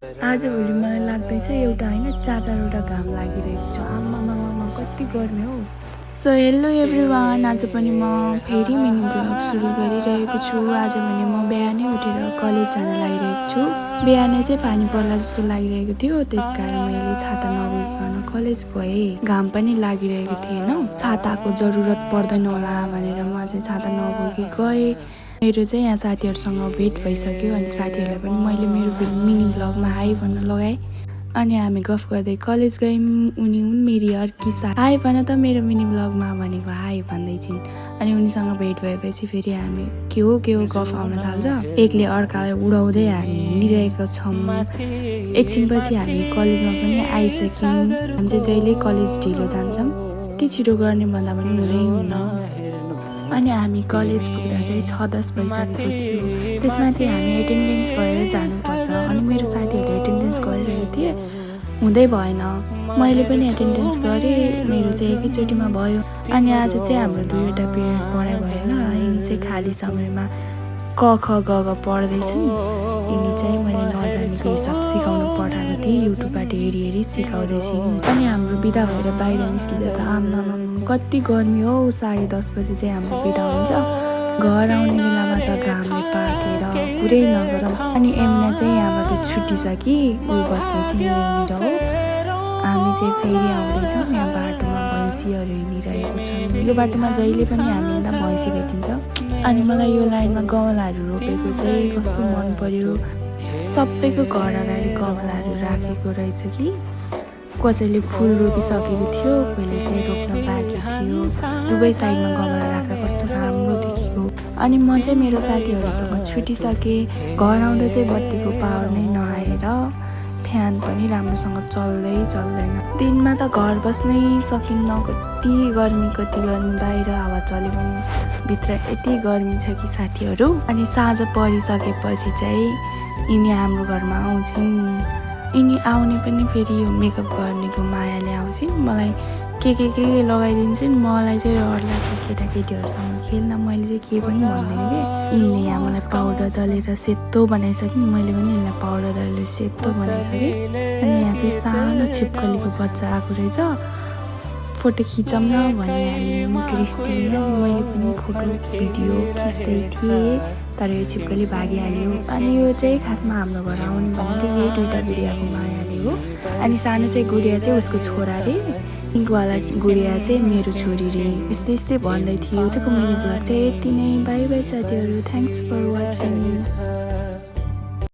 आजभोलि मलाई लाग्दैछ एउटा होइन 4-4वटा घाम लागिरहेको छ। आम्मामामा कति गर्मी हो। सो हेलो एभ्रिवान, आज पनि म फेरि मिनी ब्लग सुरु गरिरहेको छु। आज भने म बिहानै उठेर कलेज जान लागिरहेको छु। बिहानै चाहिँ पानी पर्ला जस्तो लागिरहेको थियो, त्यसकारण मैले छाता नबोकिकन कलेज गएँ। घाम पनि लागिरहेको थिएन, छाताको जरुरत पर्दैन होला भनेर म चाहिँ छाता नबोकी गएँ। मेरो चाहिँ यहाँ साथीहरूसँग भेट भइसक्यो अनि साथीहरूलाई पनि मैले मेरो मिनी ब्लगमा हाई भन्न लगाएँ। अनि हामी गफ गर्दै कलेज गयौँ। उनी हुन् मेरी अर्की साथी। हाई भन त मेरो मिनी ब्लगमा भनेको हाई भन्दै छिन्। अनि उनीसँग भेट भएपछि फेरि हामी के हो गफ आउन थाल्छ। एकले अर्कालाई उडाउँदै हामी हिँडिरहेका छौँ। एकछिनपछि हामी कलेजमा पनि आइसक्यौँ। हामी चाहिँ जहिले कलेज ढिलो जान्छौँ, यति छिटो गर्ने भन्दा पनि हुँदै हुन्न। अनि हामी कलेज पुग्दा चाहिँ 6:10 भइसकेको थियो। त्यसमाथि हामी एटेन्डेन्स गरेर जानुपर्छ। अनि मेरो साथीहरूले एटेन्डेन्स गरिरहेको थिए, हुँदै भएन। मैले पनि एटेन्डेन्स गरेँ, मेरो चाहिँ एकैचोटिमा भयो। अनि आज चाहिँ हाम्रो 2वटा पिरियड पढाइ भएन। यिनी चाहिँ खाली समयमा क ख ग घ पढ्दैछन्। यिनी चाहिँ मैले नजानेको हिसाब सिकाउनु पठाएको थिएँ, युट्युबबाट हेरी सिकाउँदैछन्। अनि हाम्रो बिदा भएर बाहिर निस्किँदा त आम्मामा कति गर्मी हो। 10:30 बजी चाहिँ हाम्रो बिदा हुन्छ। घर आउने बेलामा त घामले पाकेर पुरै नगरौँ। अनि एमिना चाहिँ यहाँबाट छुट्टिसकि ऊ बस्ने चाहिँ यहीँनिर हो। हामी चाहिँ फेरि आउँदैछौँ। यहाँ बाटोमा भैँसीहरू हिँडिरहेको छन्। यो बाटोमा जहिले पनि हामी हिँड्दा भैँसी भेटिन्छ। अनि मलाई यो लाइनमा गमलाहरू रोपेको चाहिँ कस्तो मन पर्यो। सबैको घर अगाडि गमलाहरू राखेको रहेछ कि। कसैले फुल रोपिसकेको थियो, कोहीले चाहिँ रोप्न बाँकी थियो। दुवै साइडमा गमला राख्दा कस्तो राम्रो देखेको। अनि म चाहिँ मेरो साथीहरूसँग छुटिसकेँ। घर आउँदा चाहिँ बत्तीको पावर नै नआएर फ्यान पनि राम्रोसँग चल्दैन। दिनमा त घर बस्नै सकिन्न, कति गर्मी बाहिर हावा चले पनि भित्र यति गर्मी छ कि साथीहरू। अनि साँझ परिसकेपछि चाहिँ यिनी हाम्रो घरमा आउँछिन्। यिनी आउने पनि फेरि यो मेकअप गर्नेको मायाले आउँछिन्। मलाई के लगाइदिन्छन्। मलाई चाहिँ डर लाग्छ केटाकेटीहरूसँग खेल्न। मैले चाहिँ के पनि भन्दिनँ कि। यिनले यहाँ मलाई पाउडर दलेर सेतो बनाइसकिन्, मैले पनि यिनलाई पाउडर दलेर सेतो बनाइसकेँ। अनि यहाँ चाहिँ सानो छिपकलीको बच्चा आएको रहेछ, फोटो खिचौँ न भने हामी क्रिस्टीले। मैले पनि फोटो भिडियो खिच्दै थिएँ, तर यो छिपकली भागिहाल्यो। अनि यो चाहिँ खासमा हाम्रो घर आउने भनेको यही 2टा गुडियाको मायाले हो। अनि सानो चाहिँ गुडिया चाहिँ उसको छोरा रे, इङ्कवाला गुडिया चाहिँ मेरो छोरी रे। यस्तै भन्दै थियो। आजको मिनी ब्लग चाहिँ यति नै। बाई बाई साथीहरू, थ्याङ्क्स फर वाचिङ।